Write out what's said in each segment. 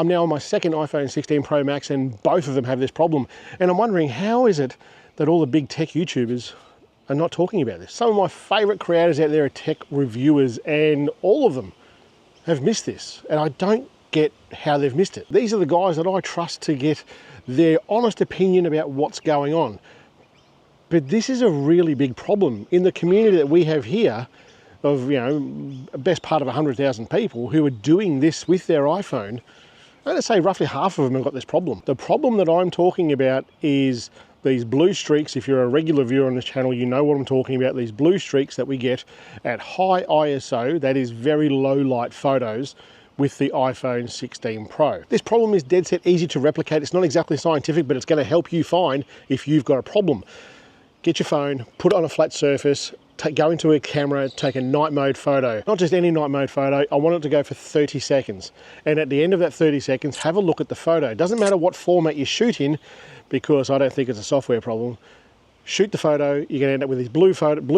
I'm now on my second iPhone 16 Pro Max and both of them have this problem. And I'm wondering, how is it that all the big tech YouTubers are not talking about this? Some of my favorite creators out there are tech reviewers and all of them have missed this. And I don't get how they've missed it. These are the guys that I trust to get their honest opinion about what's going on. But this is a really big problem in the community that we have here of, a best part of 100,000 people who are doing this with their iPhone. Let's say roughly half of them have got this problem. The problem that I'm talking about is these blue streaks. If you're a regular viewer on this channel, you know what I'm talking about. These blue streaks that we get at high ISO, that is very low light photos with the iPhone 16 Pro. This problem is dead set easy to replicate. It's not exactly scientific, but it's going to help you find if you've got a problem. Get your phone, put it on a flat surface, go into a camera, take a night mode photo. Not just any night mode photo, I want it to go for 30 seconds. And at the end of that 30 seconds, have a look at the photo. It doesn't matter what format you shoot in, because I don't think it's a software problem. Shoot the photo, you're gonna end up with these blue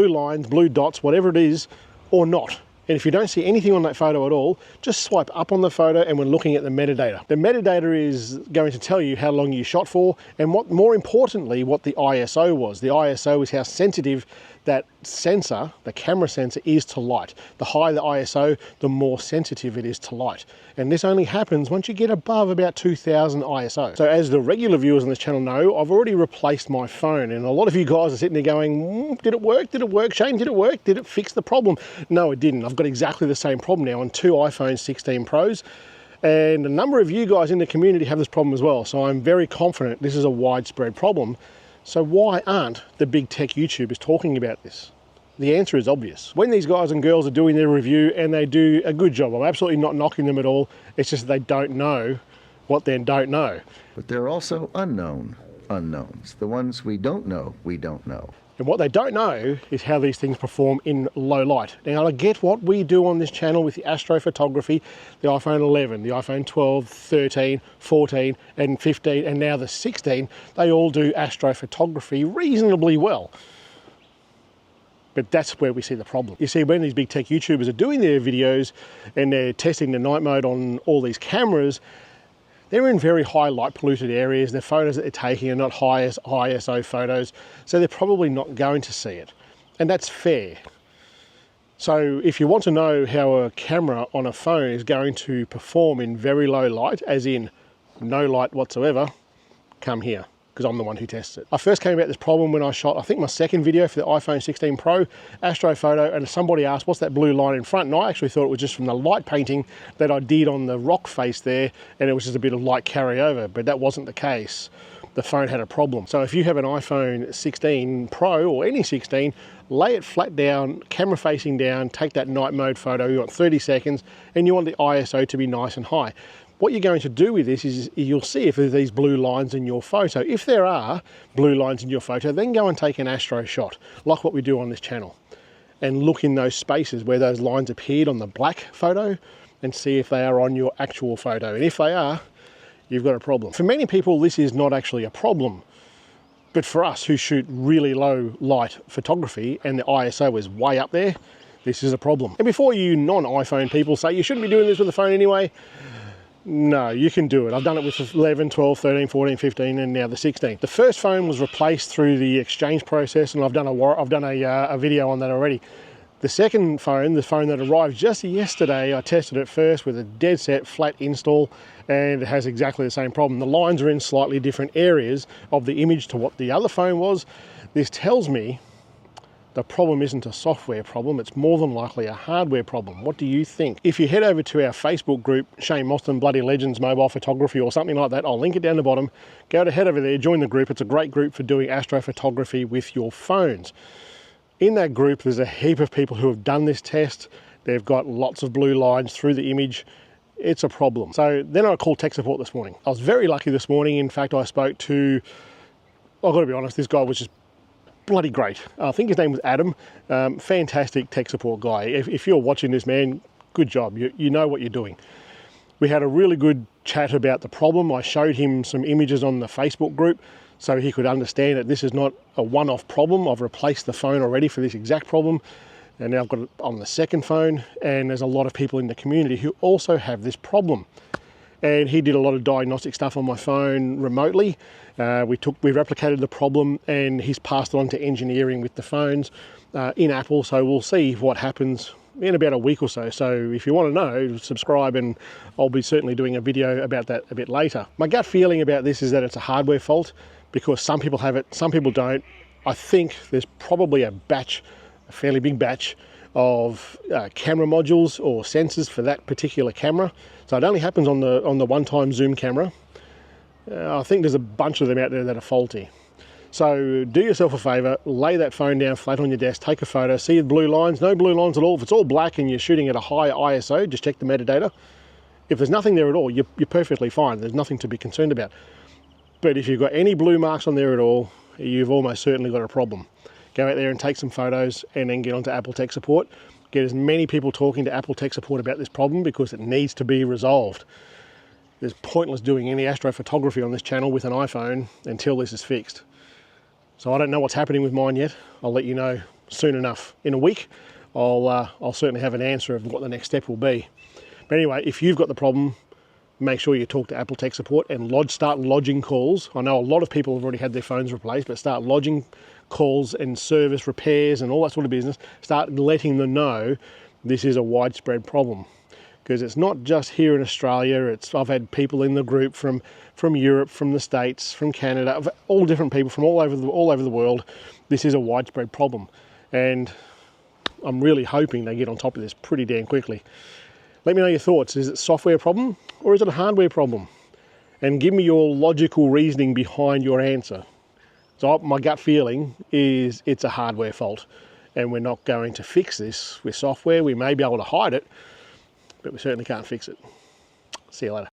lines, blue dots, whatever it is, or not. And if you don't see anything on that photo at all, just swipe up on the photo and we're looking at the metadata. The metadata is going to tell you how long you shot for and more importantly, what the ISO was. The ISO is how sensitive that sensor, the camera sensor, is to light. The higher the ISO, the more sensitive it is to light. And this only happens once you get above about 2000 ISO. So as the regular viewers on this channel know, I've already replaced my phone. And a lot of you guys are sitting there going, did it work? Did it work? Shane, did it work? Did it fix the problem? No, it didn't. I've got exactly the same problem now on two iPhone 16 Pros. And a number of you guys in the community have this problem as well. So I'm very confident this is a widespread problem. So why aren't the big tech YouTubers talking about this? The answer is obvious. When these guys and girls are doing their review and they do a good job, I'm absolutely not knocking them at all. It's just they don't know what they don't know. But there are also unknown unknowns. The ones we don't know, we don't know. And what they don't know is how these things perform in low light. Now, I get what we do on this channel with the ASTRO photography, the iPhone 11, the iPhone 12, 13, 14, and 15, and now the 16, they all do ASTRO photography reasonably well. But that's where we see the problem. You see, when these big tech YouTubers are doing their videos and they're testing the night mode on all these cameras, they're in very high light polluted areas. The photos that they're taking are not high ISO photos, so they're probably not going to see it. And that's fair. So if you want to know how a camera on a phone is going to perform in very low light, as in no light whatsoever, come here, because I'm the one who tests it. I first came about this problem when I shot, I think, my second video for the iPhone 16 Pro, ASTRO photo, and somebody asked, what's that blue line in front? And I actually thought it was just from the light painting that I did on the rock face there, and it was just a bit of light carryover, but that wasn't the case. The phone had a problem. So if you have an iPhone 16 Pro or any 16, lay it flat down, camera facing down, take that night mode photo, you want 30 seconds, and you want the ISO to be nice and high. What you're going to do with this is you'll see if there's these blue lines in your photo. If there are blue lines in your photo, then go and take an ASTRO shot, like what we do on this channel, and look in those spaces where those lines appeared on the black photo and see if they are on your actual photo. And if they are, you've got a problem. For many people, this is not actually a problem. But for us who shoot really low light photography and the ISO is way up there, this is a problem. And before you non-iPhone people say you shouldn't be doing this with the phone anyway, no, you can do it. I've done it with 11, 12, 13, 14, 15, and now the 16. The first phone was replaced through the exchange process, and I've done a video on that already. The second phone, the phone that arrived just yesterday, I tested it first with a dead set flat install, and it has exactly the same problem. The lines are in slightly different areas of the image to what the other phone was. This tells me the problem isn't a software problem, it's more than likely a hardware problem. What do you think? If you head over to our Facebook group, Shane Mostyn Bloody Legends Mobile Photography or something like that, I'll link it down the bottom. Head over there, join the group. It's a great group for doing astrophotography with your phones. In that group, there's a heap of people who have done this test. They've got lots of blue lines through the image. It's a problem. So then I called tech support this morning. I was very lucky this morning. In fact, I spoke to, I've got to be honest, this guy was just bloody great. I think his name was Adam. Fantastic tech support guy. If you're watching this, man, good job. You know what you're doing. We had a really good chat about the problem. I showed him some images on the Facebook group so he could understand that this is not a one-off problem. I've replaced the phone already for this exact problem, and now I've got it on the second phone, and there's a lot of people in the community who also have this problem. and he did a lot of diagnostic stuff on my phone remotely. We replicated the problem, and he's passed it on to engineering with the phones in Apple, so we'll see what happens in about a week or so. So if you want to know, subscribe, and I'll be certainly doing a video about that a bit later. My gut feeling about this is that it's a hardware fault, because some people have it, some people don't. I think there's probably a fairly big batch of camera modules or sensors for that particular camera. So it only happens on the one-time zoom camera. I think there's a bunch of them out there that are faulty. So do yourself a favor, lay that phone down flat on your desk, take a photo, see the blue lines, no blue lines at all. If it's all black and you're shooting at a high ISO, just check the metadata. If there's nothing there at all, you're perfectly fine. There's nothing to be concerned about. But if you've got any blue marks on there at all, you've almost certainly got a problem. Go out there and take some photos, and then get onto Apple Tech Support. Get as many people talking to Apple Tech Support about this problem, because it needs to be resolved. It's pointless doing any astrophotography on this channel with an iPhone until this is fixed. So I don't know what's happening with mine yet. I'll let you know soon enough. In a week, I'll certainly have an answer of what the next step will be. But anyway, if you've got the problem, make sure you talk to Apple Tech Support and start lodging calls. I know a lot of people have already had their phones replaced, but start lodging calls and service repairs and all that sort of business. Start letting them know this is a widespread problem, because it's not just here in Australia. I've had people in the group from Europe, from the States, from Canada, all different people from all over the world. This is a widespread problem, and I'm really hoping they get on top of this pretty damn quickly. Let me know your thoughts. Is it a software problem or is it a hardware problem? And give me your logical reasoning behind your answer. So my gut feeling is it's a hardware fault, and we're not going to fix this with software. We may be able to hide it, but we certainly can't fix it. See you later.